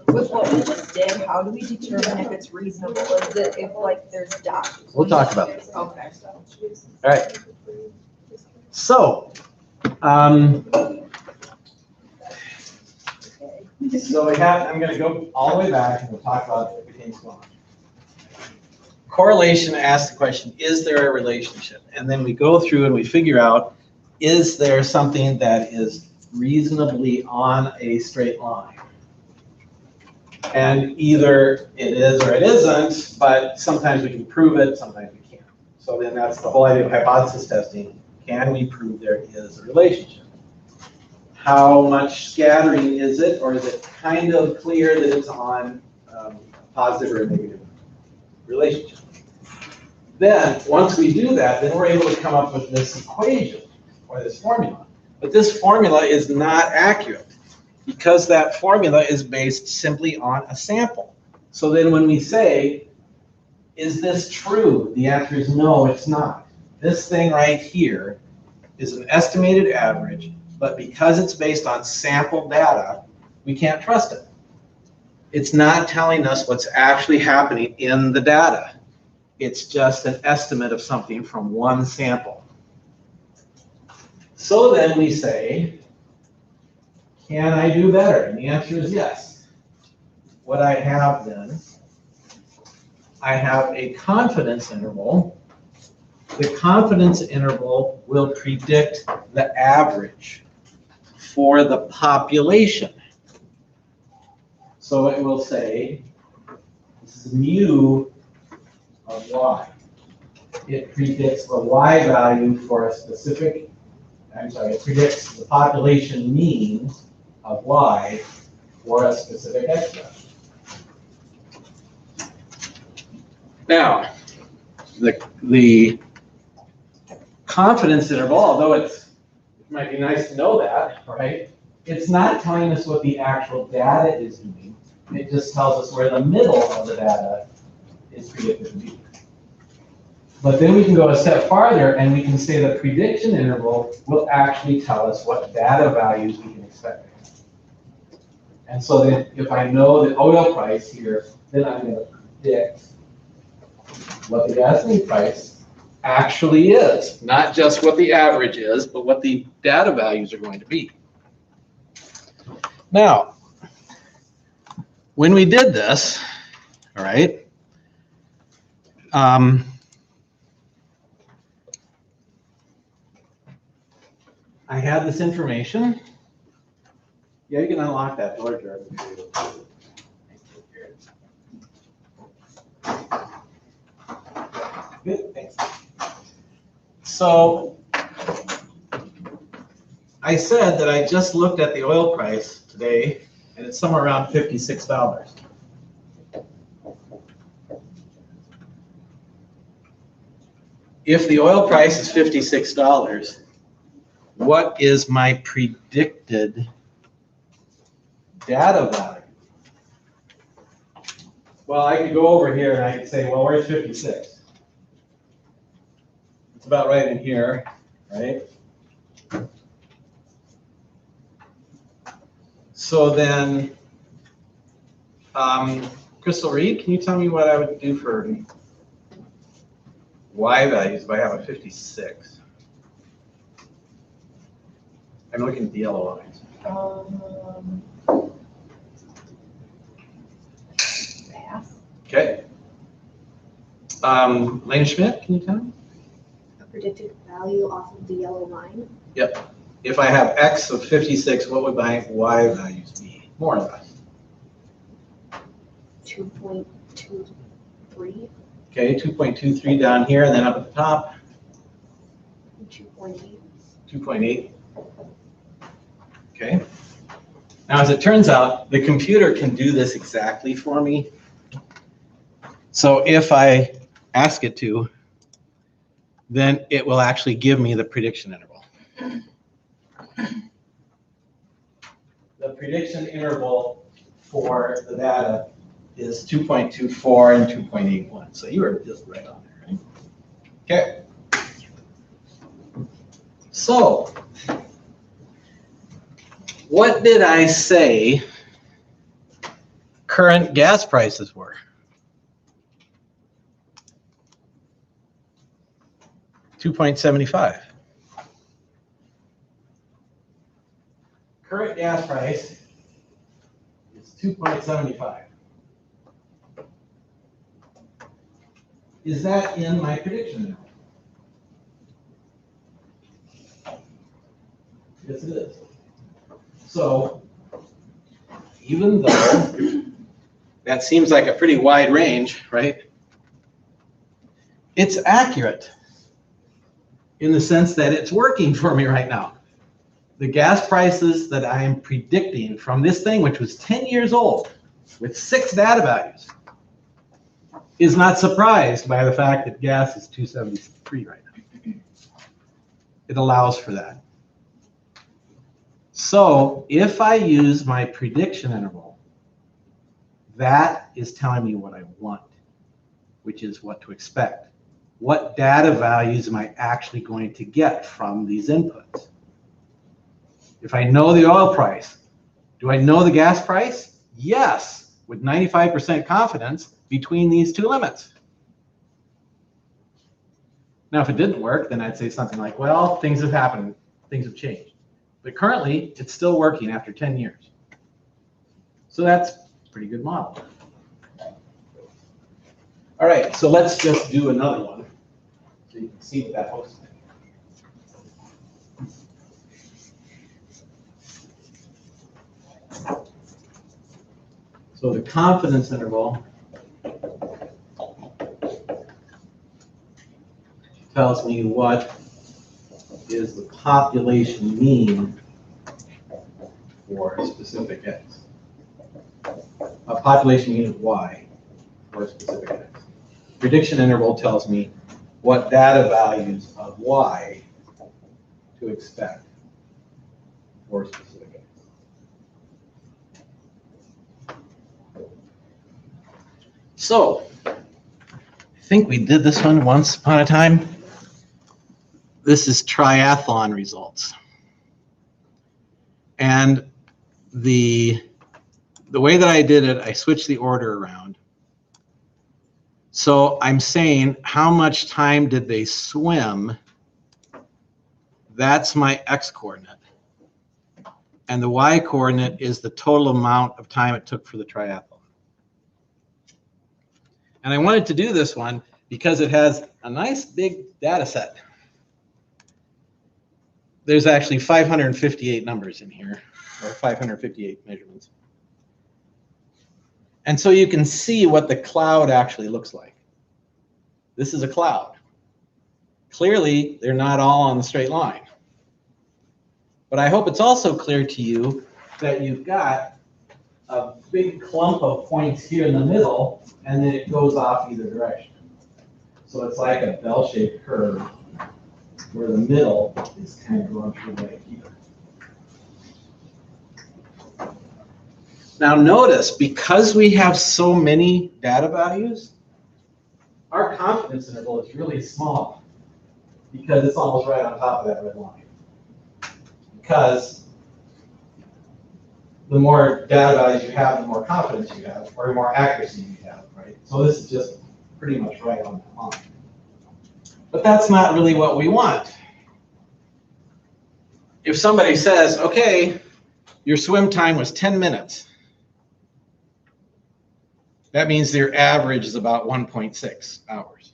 With what we just did, how do we determine if it's reasonable? Is it if like there's dots? We'll talk about this. Okay. All right. So, so we have, I'm going to go all the way back and we'll talk about everything that's going on. Correlation asks the question, is there a relationship? And then we go through and we figure out, is there something that is reasonably on a straight line? And either it is or it isn't, but sometimes we can prove it, sometimes we can't. So then that's the whole idea of hypothesis testing. Can we prove there is a relationship? How much scattering is it, or is it kind of clear that it's on a positive or a negative relationship? Then, once we do that, then we're able to come up with this equation, or this formula. But this formula is not accurate, because that formula is based simply on a sample. So then when we say, is this true? The answer is no, it's not. This thing right here is an estimated average, but because it's based on sample data, we can't trust it. It's not telling us what's actually happening in the data. It's just an estimate of something from one sample. So then we say, can I do better? And the answer is yes. What I have then, I have a confidence interval. The confidence interval will predict the average for the population. So it will say, this is mu of y. It predicts the y value for a specific, it predicts the population mean of y for a specific x value. Now, the confidence interval, although it might be nice to know that, right? It's not telling us what the actual data is doing. It just tells us where the middle of the data is predicted to be. But then we can go a step farther and we can say the prediction interval will actually tell us what data values we can expect. And so then if I know the oil price here, then I'm going to predict what the gasoline price actually is. Not just what the average is, but what the data values are going to be. Now, when we did this, all right, I had this information. Yeah, you can unlock that door, Jordan. Good, thanks. So I said that I just looked at the oil price today, and it's somewhere around $56. If the oil price is $56, what is my predicted data value? Well, I could go over here and I could say, well, where's 56? It's about right in here, right? So then, Crystal Reed, can you tell me what I would do for Y values if I have a 56? I'm looking at the yellow lines. Okay. Lena Schmidt, can you tell me? A predicted value off of the yellow line. Yep. If I have X of 56, what would my Y values be? More or less. 2.23. Okay, 2.23 down here, and then up at the top. 2.8. 2.8. Okay. Now, as it turns out, the computer can do this exactly for me. So if I ask it to, then it will actually give me the prediction interval. The prediction interval for the data is 2.24 and 2.81. So you were just right on there, right? Okay. So what did I say current gas prices were. $2.75. Current gas price is $2.75. Is that in my prediction interval? Yes, it is. So even though that seems like a pretty wide range, right? It's accurate in the sense that it's working for me right now. The gas prices that I am predicting from this thing, which was 10 years old with 6 data values, is not surprised by the fact that gas is $2.73 right now. It allows for that. So if I use my prediction interval, that is telling me what I want, which is what to expect. What data values am I actually going to get from these inputs? If I know the oil price, do I know the gas price? Yes, with 95% confidence between these two limits. Now, if it didn't work, then I'd say something like, well, things have happened, things have changed. But currently, it's still working after 10 years. So that's a pretty good model. All right, so let's just do another one so you can see what that looks like. So the confidence interval tells me what is the population mean for a specific X. A population mean of Y for a specific X. Prediction interval tells me what data values of Y to expect for a specific X. So, I think we did this one once upon a time. This is triathlon results. And the way that I did it, I switched the order around. So I'm saying how much time did they swim? That's my X coordinate. And the Y coordinate is the total amount of time it took for the triathlon. And I wanted to do this one because it has a nice big data set. There's actually 558 numbers in here, or 558 measurements. And so you can see what the cloud actually looks like. This is a cloud. Clearly, they're not all on the straight line. But I hope it's also clear to you that you've got a big clump of points here in the middle, and then it goes off either direction. So it's like a bell-shaped curve where the middle is kind of going through right here. Now notice, because we have so many data values, our confidence interval is really small because it's almost right on top of that red line. Because the more data values you have, the more confidence you have, or the more accuracy you have, right? So this is just pretty much right on that line. But that's not really what we want. If somebody says, okay, your swim time was 10 minutes, that means their average is about 1.6 hours.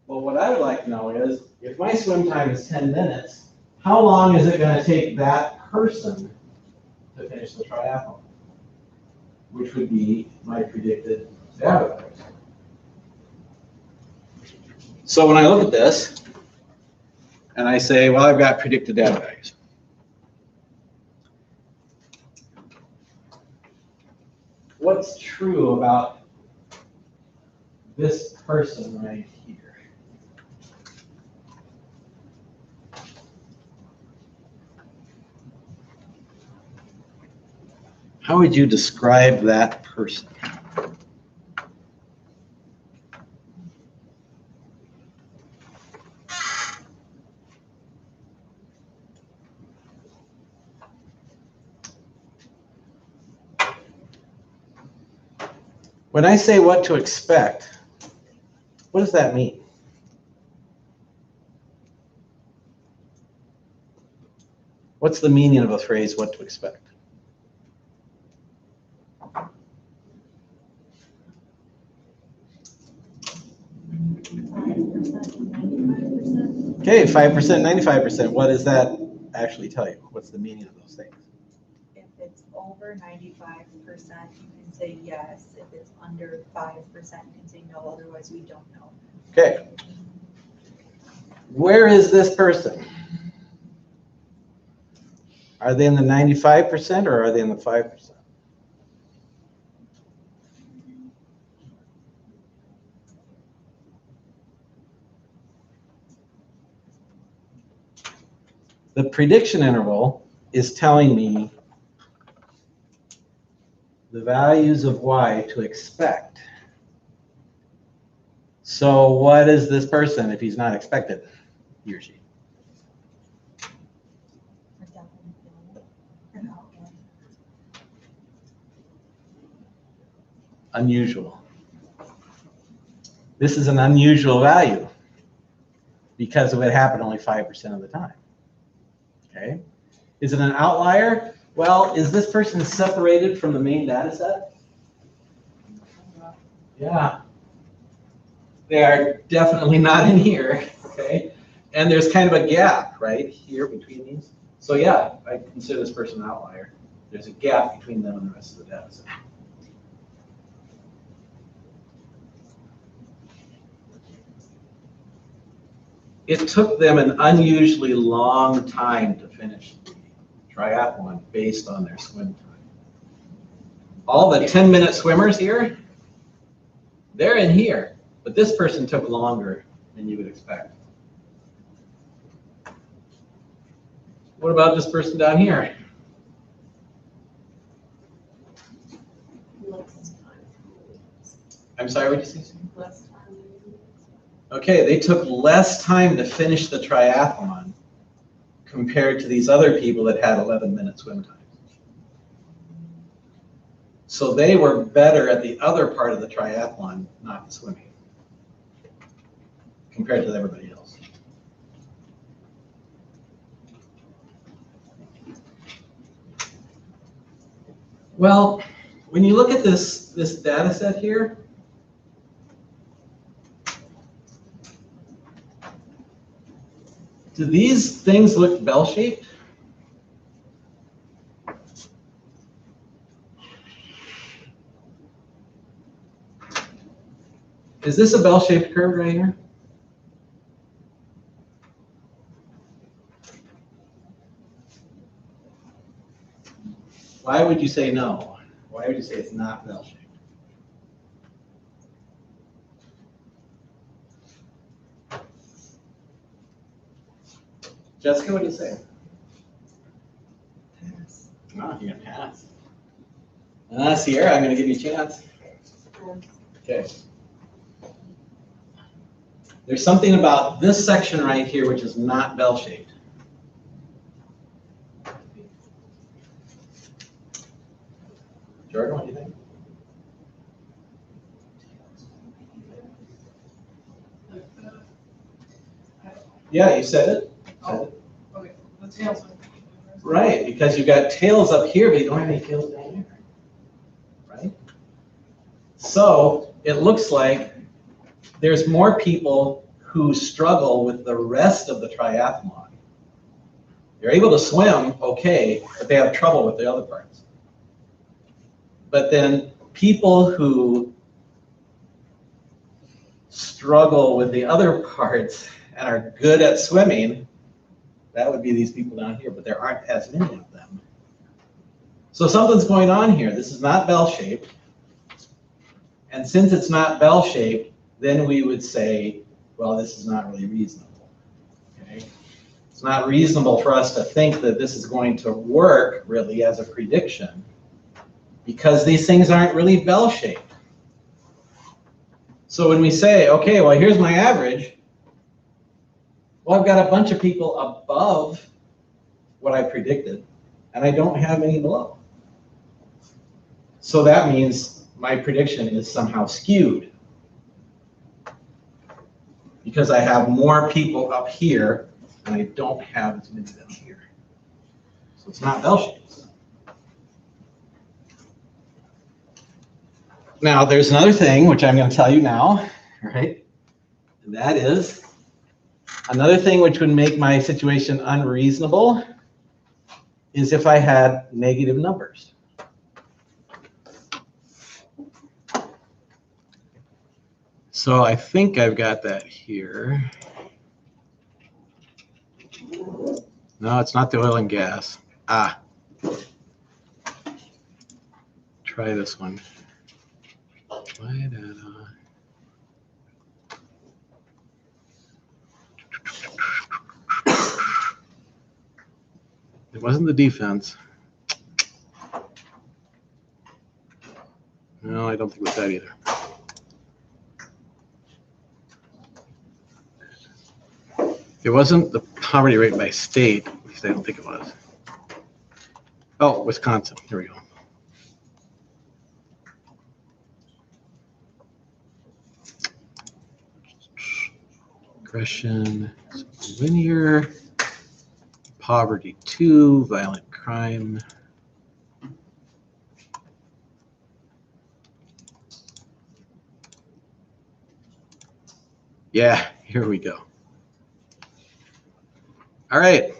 Well, what I would like to know is, if my swim time is 10 minutes, how long is it going to take that person to finish the triathlon? Which would be my predicted data values. So when I look at this, and I say, well, I've got predicted data values. What's true about this person right here? How would you describe that person? When I say what to expect, what does that mean? What's the meaning of a phrase, what to expect? Okay, 5%, 95%. What does that actually tell you? What's the meaning of those things? If it's over 95%, you can say yes. If it's under 5%, you can say no, otherwise we don't know. Okay. Where is this person? Are they in the 95% or are they in the 5%? The prediction interval is telling me the values of y to expect. So what is this person if he's not expected, he or she? Unusual. This is an unusual value because it would happen only 5% of the time. Okay. Is it an outlier? Well, is this person separated from the main data set? Yeah. They are definitely not in here, okay? And there's kind of a gap right here between these. So yeah, I consider this person an outlier. There's a gap between them and the rest of the data set. It took them an unusually long time to finish the triathlon based on their swim time. All the 10-minute swimmers here, they're in here, but this person took longer than you would expect. What about this person down here? I'm sorry, what did you say? Less time. Okay, they took less time to finish the triathlon compared to these other people that had 11-minute swim times. So they were better at the other part of the triathlon, not the swimming, compared to everybody else. Well, when you look at this data set here, do these things look bell-shaped? Is this a bell-shaped curve right here? Why would you say no? Why would you say it's not bell-shaped? Jessica, what do you say? Pass. Oh, you're gonna pass. Sierra, I'm gonna give you a chance. Okay. There's something about this section right here which is not bell-shaped. Jordan, what do you think? Yeah, you said it. Okay, the tails. Right, because you've got tails up here, but you don't have any tails down here. Right? So it looks like there's more people who struggle with the rest of the triathlon. They're able to swim okay, but they have trouble with the other parts. But then people who struggle with the other parts and are good at swimming, that would be these people down here, but there aren't as many of them. So something's going on here. This is not bell-shaped. And since it's not bell-shaped, then we would say, well, this is not really reasonable. Okay? It's not reasonable for us to think that this is going to work really as a prediction because these things aren't really bell-shaped. So when we say, okay, well, here's my average, well, I've got a bunch of people above what I predicted, and I don't have any below. So that means my prediction is somehow skewed. Because I have more people up here and I don't have as many down here. So it's not bell-shaped. Now, there's another thing which I'm going to tell you now, right? And that is another thing which would make my situation unreasonable is if I had negative numbers. So I think I've got that here. No, it's not the oil and gas. Ah. Try this one. Why did It wasn't the defense. No, I don't think it was that either. It wasn't the poverty rate by state, at least I don't think it was. Oh, Wisconsin, here we go. Aggression, linear, poverty 2, violent crime. Yeah, here we go. All right.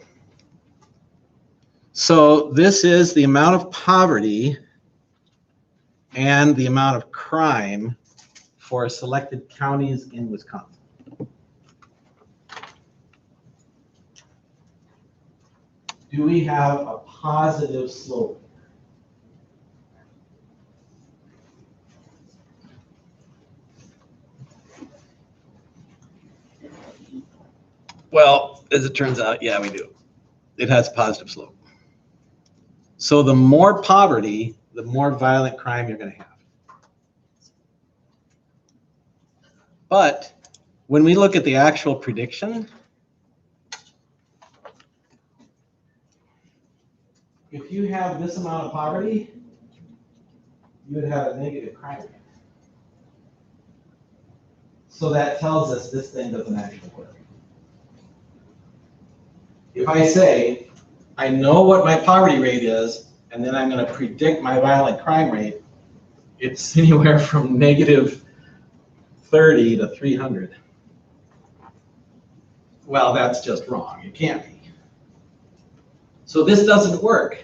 So this is the amount of poverty and the amount of crime for selected counties in Wisconsin. Do we have a positive slope? Well, as it turns out, yeah, we do. It has a positive slope. So the more poverty, the more violent crime you're going to have. But when we look at the actual prediction, if you have this amount of poverty, you would have a negative crime rate. So that tells us this thing doesn't actually work. If I say, I know what my poverty rate is, and then I'm going to predict my violent crime rate, it's anywhere from negative 30 to 300. Well, that's just wrong. It can't be. So this doesn't work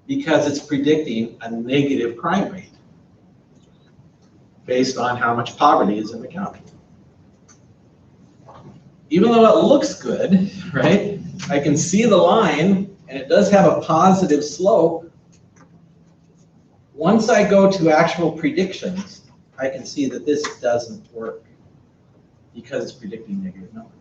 because it's predicting a negative crime rate based on how much poverty is in the county. Even though it looks good, right? I can see the line and it does have a positive slope. Once I go to actual predictions, I can see that this doesn't work because it's predicting negative numbers.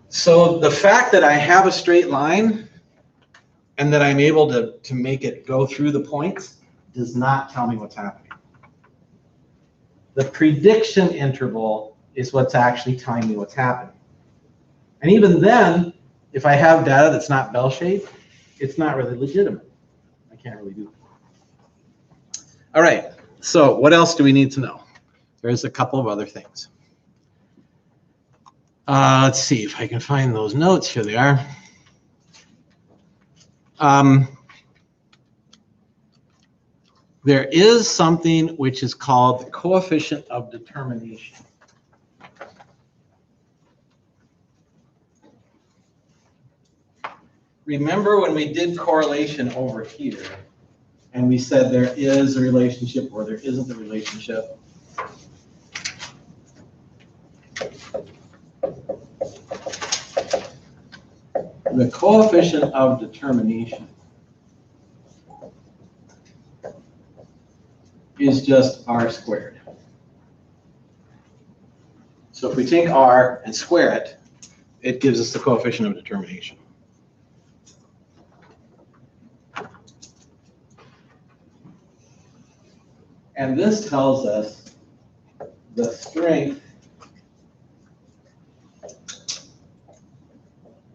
So the fact that I have a straight line and that I'm able to make it go through the points does not tell me what's happening. The prediction interval is what's actually telling me what's happening. And even then, if I have data that's not bell-shaped, it's not really legitimate. I can't really do it. All right, so what else do we need to know? There's a couple of other things. Let's see if I can find those notes. Here they are. There is something which is called the coefficient of determination. Remember when we did correlation over here, and we said there is a relationship or there isn't a relationship? The coefficient of determination is just r squared. So if we take r and square it, it gives us the coefficient of determination. And this tells us the strength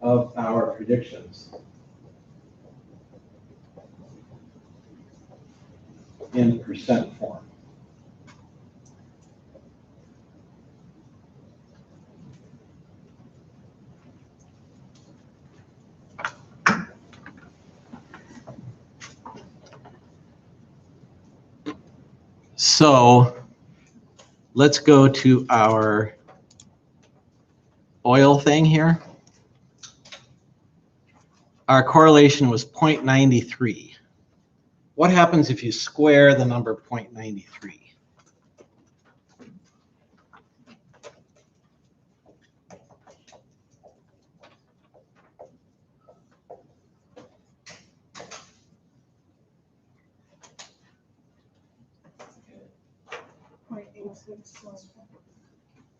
of our predictions. in percent form. So let's go to our oil thing here. Our correlation was 0.93. What happens if you square the number 0.93?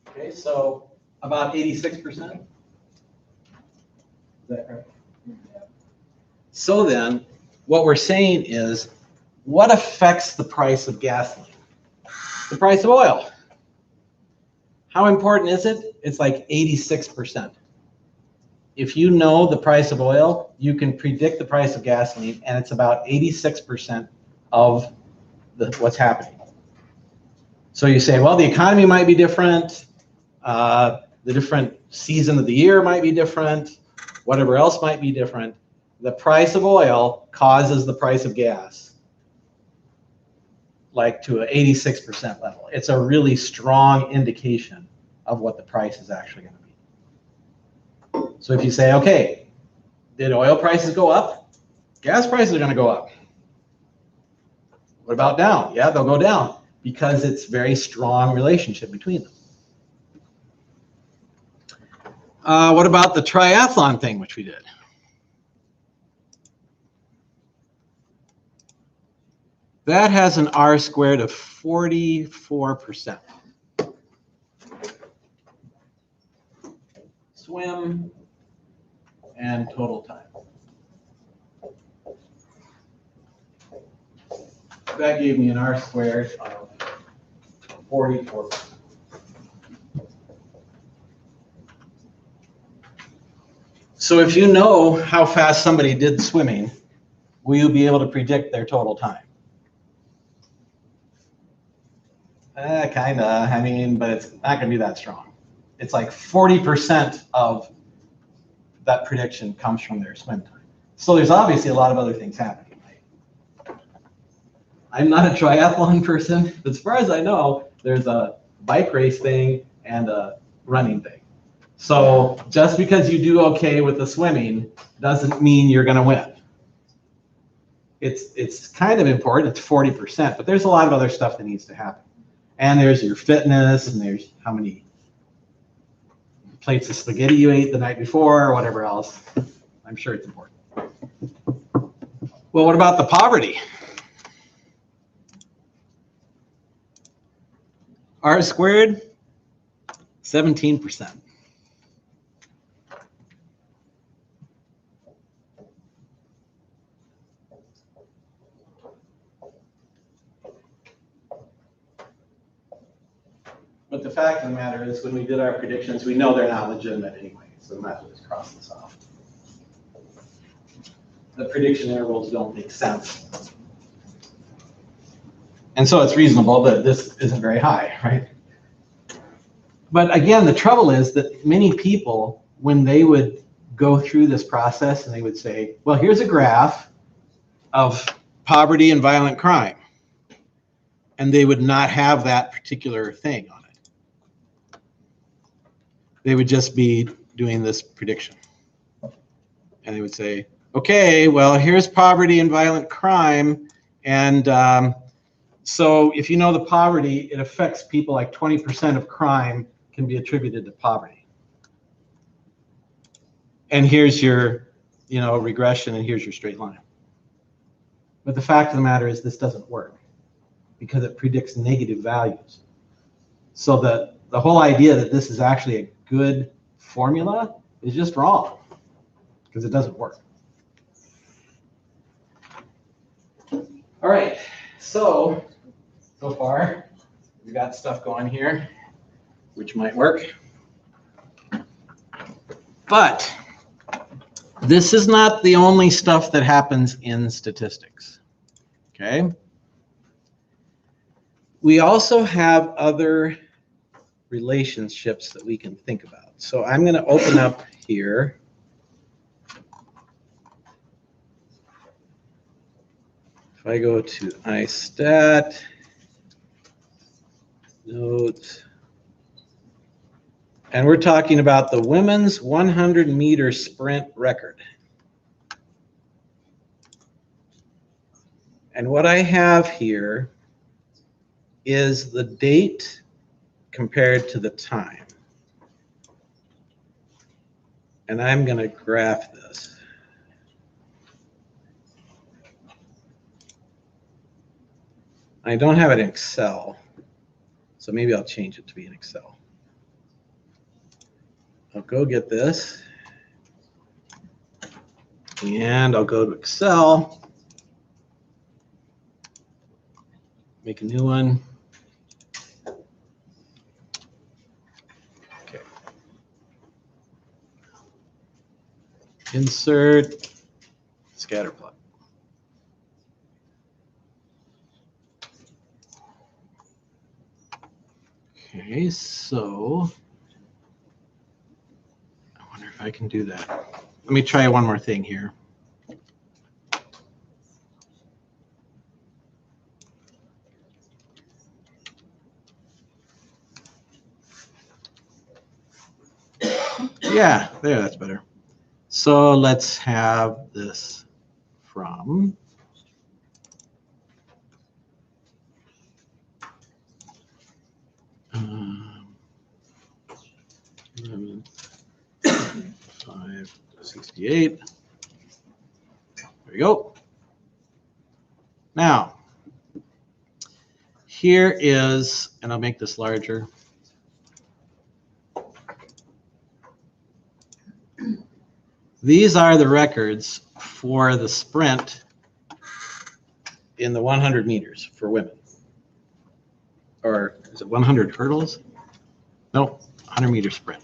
Okay, so about 86%. Is that right? So then, what we're saying is, what affects the price of gasoline? The price of oil. How important is it? It's like 86%. If you know the price of oil, you can predict the price of gasoline, and it's about 86% of what's happening. So you say, well, the economy might be different, the different season of the year might be different, whatever else might be different. The price of oil causes the price of gas like to an 86% level. It's a really strong indication of what the price is actually going to be. So if you say, okay, did oil prices go up? Gas prices are going to go up. What about down? Yeah, they'll go down because it's very strong relationship between them. What about the triathlon thing, which we did? That has an R squared of 44%. Swim and total time. That gave me an R squared of 44%. So if you know how fast somebody did swimming, will you be able to predict their total time? Kinda, I mean, but it's not gonna be that strong. It's like 40% of that prediction comes from their swim time. So there's obviously a lot of other things happening, right? I'm not a triathlon person, but as far as I know, there's a bike race thing and a running thing. So just because you do okay with the swimming doesn't mean you're gonna win. It's kind of important, it's 40%, but there's a lot of other stuff that needs to happen. And there's your fitness, and there's how many plates of spaghetti you ate the night before, or whatever else. I'm sure it's important. Well, what about the poverty? R squared, 17%. But the fact of the matter is, when we did our predictions, we know they're not legitimate anyway, so we might as well just cross this off. The prediction intervals don't make sense. And so it's reasonable that this isn't very high, right? But again, the trouble is that many people, when they would go through this process and they would say, well, here's a graph of poverty and violent crime, and they would not have that particular thing on it. They would just be doing this prediction. And they would say, okay, well, here's poverty and violent crime. And so if you know the poverty, it affects people like 20% of crime can be attributed to poverty. And here's your, regression, and here's your straight line. But the fact of the matter is this doesn't work because it predicts negative values. So the whole idea that this is actually a good formula is just wrong because it doesn't work. All right, so far we've got stuff going here which might work, but this is not the only stuff that happens in statistics, okay? We also have other relationships that we can think about. So I'm going to open up here. If I go to iStat, notes, and we're talking about the women's 100-meter sprint record. And what I have here is the date compared to the time. And I'm going to graph this. I don't have it in Excel, so maybe I'll change it to be in Excel. I'll go get this, and I'll go to Excel, make a new one. Okay. Insert, scatter plot. Okay, so I wonder if I can do that. Let me try one more thing here. Yeah, there, that's better. So let's have this from um, 568. There we go. Now, here is, and I'll make this larger. These are the records for the sprint in the 100 meters for women. Or is it 100 hurdles? No, 100-meter sprint.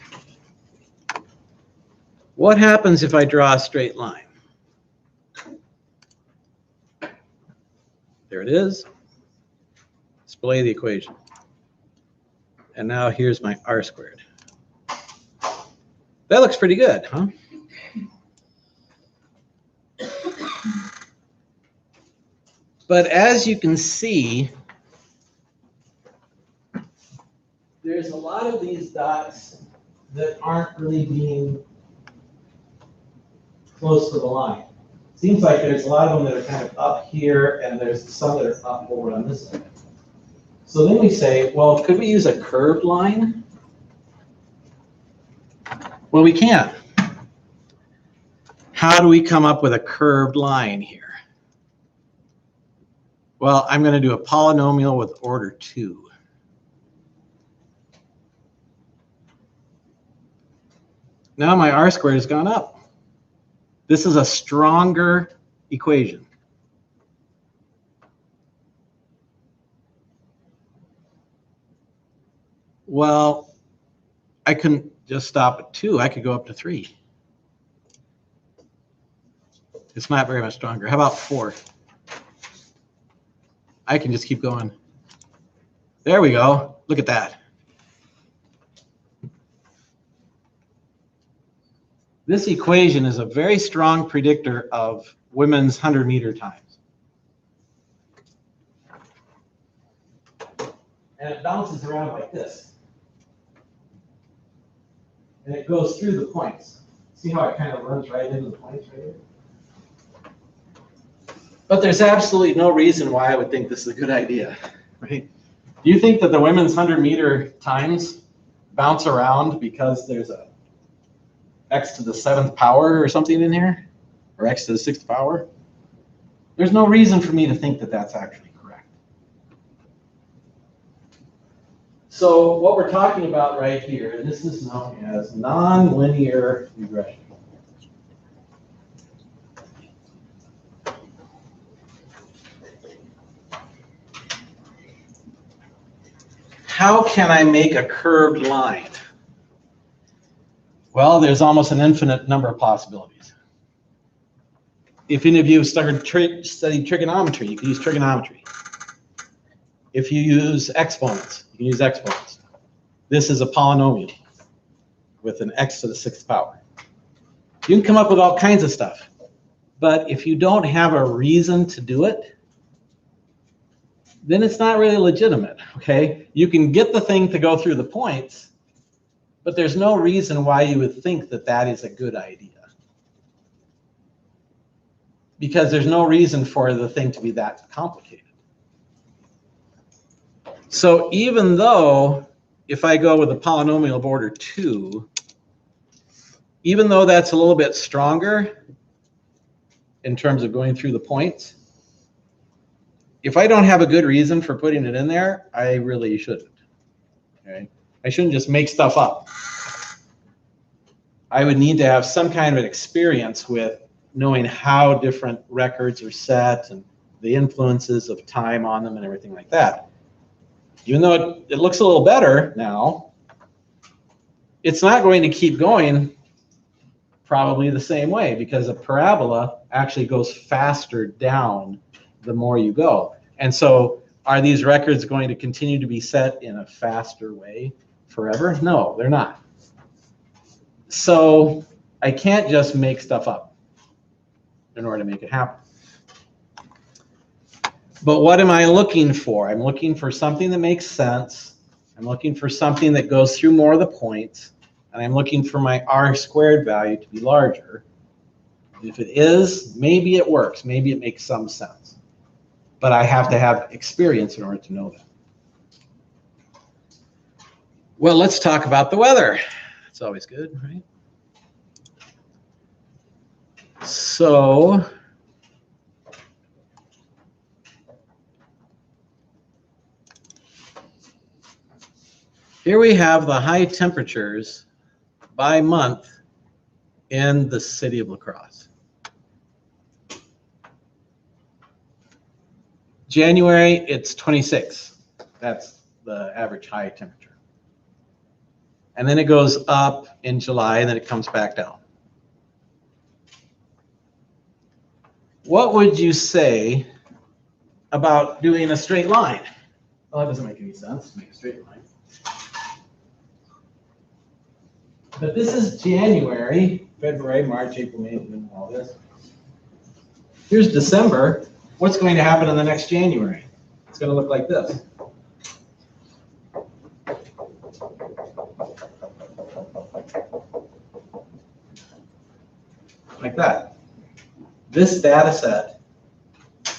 What happens if I draw a straight line? There it is. Display the equation. And now here's my r squared. That looks pretty good, huh? But as you can see, there's a lot of these dots that aren't really being close to the line. Seems like there's a lot of them that are kind of up here, and there's some that are up over on this side. So then we say, well, could we use a curved line? Well, we can. How do we come up with a curved line here? Well, I'm going to do a polynomial with order 2. Now my r squared has gone up. This is a stronger equation. Well, I couldn't just stop at 2. I could go up to 3. It's not very much stronger. How about 4? I can just keep going. There we go. Look at that. This equation is a very strong predictor of women's 100-meter times. And it bounces around like this. And it goes through the points. See how it kind of runs right into the points right here? But there's absolutely no reason why I would think this is a good idea, right? Do you think that the women's 100-meter times bounce around because there's a x to the 7th power or something in here? Or x to the 6th power? There's no reason for me to think that that's actually correct. So what we're talking about right here, and this is known as nonlinear regression. How can I make a curved line? Well, there's almost an infinite number of possibilities. If any of you have studied trigonometry, you can use trigonometry. If you use exponents, you can use exponents. This is a polynomial with an x to the 6th power. You can come up with all kinds of stuff. But if you don't have a reason to do it, then it's not really legitimate, okay? You can get the thing to go through the points, but there's no reason why you would think that that is a good idea. Because there's no reason for the thing to be that complicated. So even though, if I go with a polynomial of order 2, even though that's a little bit stronger in terms of going through the points, if I don't have a good reason for putting it in there, I really shouldn't. Okay? I shouldn't just make stuff up. I would need to have some kind of an experience with knowing how different records are set and the influences of time on them and everything like that. Even though it looks a little better now, it's not going to keep going probably the same way, because a parabola actually goes faster down the more you go. And so are these records going to continue to be set in a faster way forever? No, they're not. So I can't just make stuff up in order to make it happen. But what am I looking for? I'm looking for something that makes sense. I'm looking for something that goes through more of the points. And I'm looking for my r² value to be larger. If it is, maybe it works. Maybe it makes some sense. But I have to have experience in order to know that. Well, let's talk about the weather. It's always good, right? So here we have the high temperatures by month in the city of La Crosse. January, it's 26. That's the average high temperature. And then it goes up in July, and then it comes back down. What would you say about doing a straight line? Well, that doesn't make any sense to make a straight line. But this is January, February, March, April, May, June, all this. Here's December. What's going to happen in the next January? It's going to look like this. Like that. This data set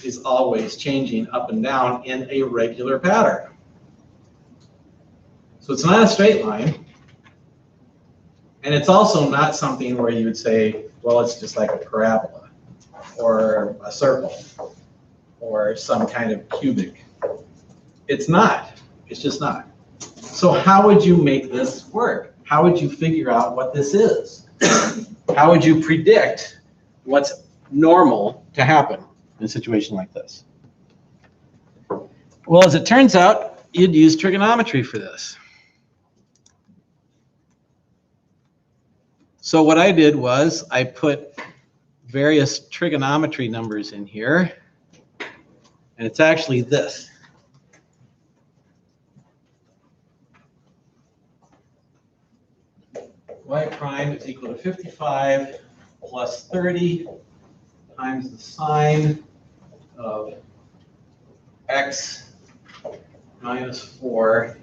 is always changing up and down in a regular pattern. So it's not a straight line. And it's also not something where you would say, well, it's just like a parabola or a circle or some kind of cubic. It's not. It's just not. So how would you make this work? How would you figure out what this is? How would you predict what's normal to happen in a situation like this? Well, as it turns out, you'd use trigonometry for this. So what I did was I put various trigonometry numbers in here, and it's actually this. Y prime is equal to 55 plus 30 times the sine of x minus 4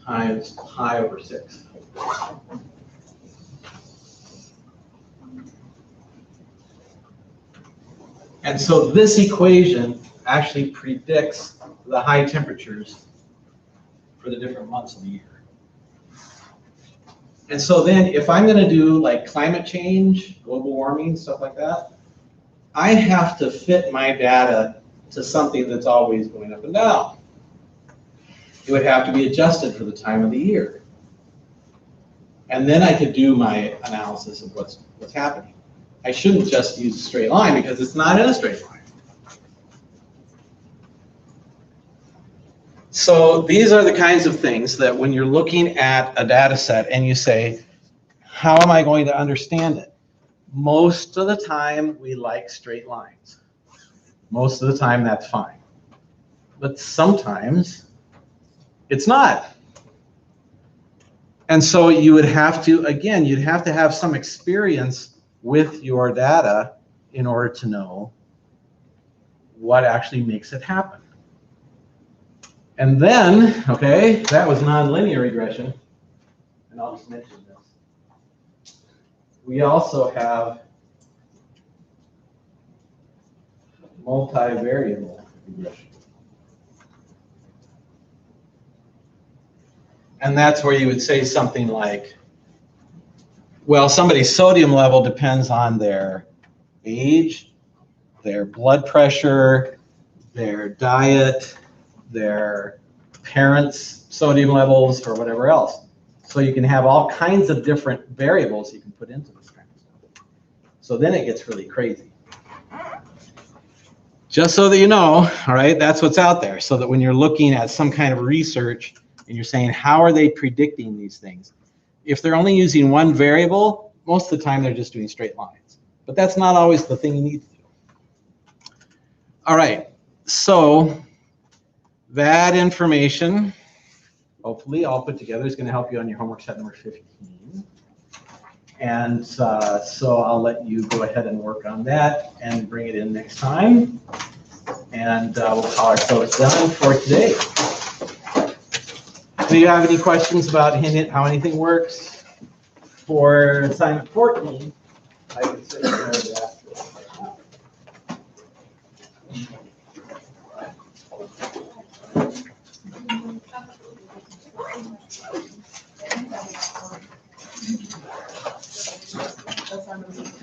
times pi over 6. And so this equation actually predicts the high temperatures for the different months of the year. And so then if I'm going to do like climate change, global warming, stuff like that, I have to fit my data to something that's always going up and down. It would have to be adjusted for the time of the year. And then I could do my analysis of what's happening. I shouldn't just use a straight line because it's not in a straight line. So these are the kinds of things that when you're looking at a data set and you say, how am I going to understand it? Most of the time we like straight lines. Most of the time, that's fine. But sometimes it's not. And so you would have to, again, you'd have to have some experience with your data in order to know what actually makes it happen. And then, okay, that was nonlinear regression. And I'll just mention this. We also have multivariable regression. And that's where you would say something like, well, somebody's sodium level depends on their age, their blood pressure, their diet, their parents' sodium levels, or whatever else. So you can have all kinds of different variables you can put into this kind of stuff. So then it gets really crazy. Just so that you know, all right, that's what's out there. So that when you're looking at some kind of research and you're saying, how are they predicting these things? If they're only using one variable, most of the time they're just doing straight lines. But that's not always the thing you need to do. All right, so that information, hopefully all put together, is going to help you on your homework set number 15. And so I'll let you go ahead and work on that and bring it in next time. And we'll call ourselves done for today. Do you have any questions about how anything works for assignment 14? I can sit there and ask you right now. That's on the week.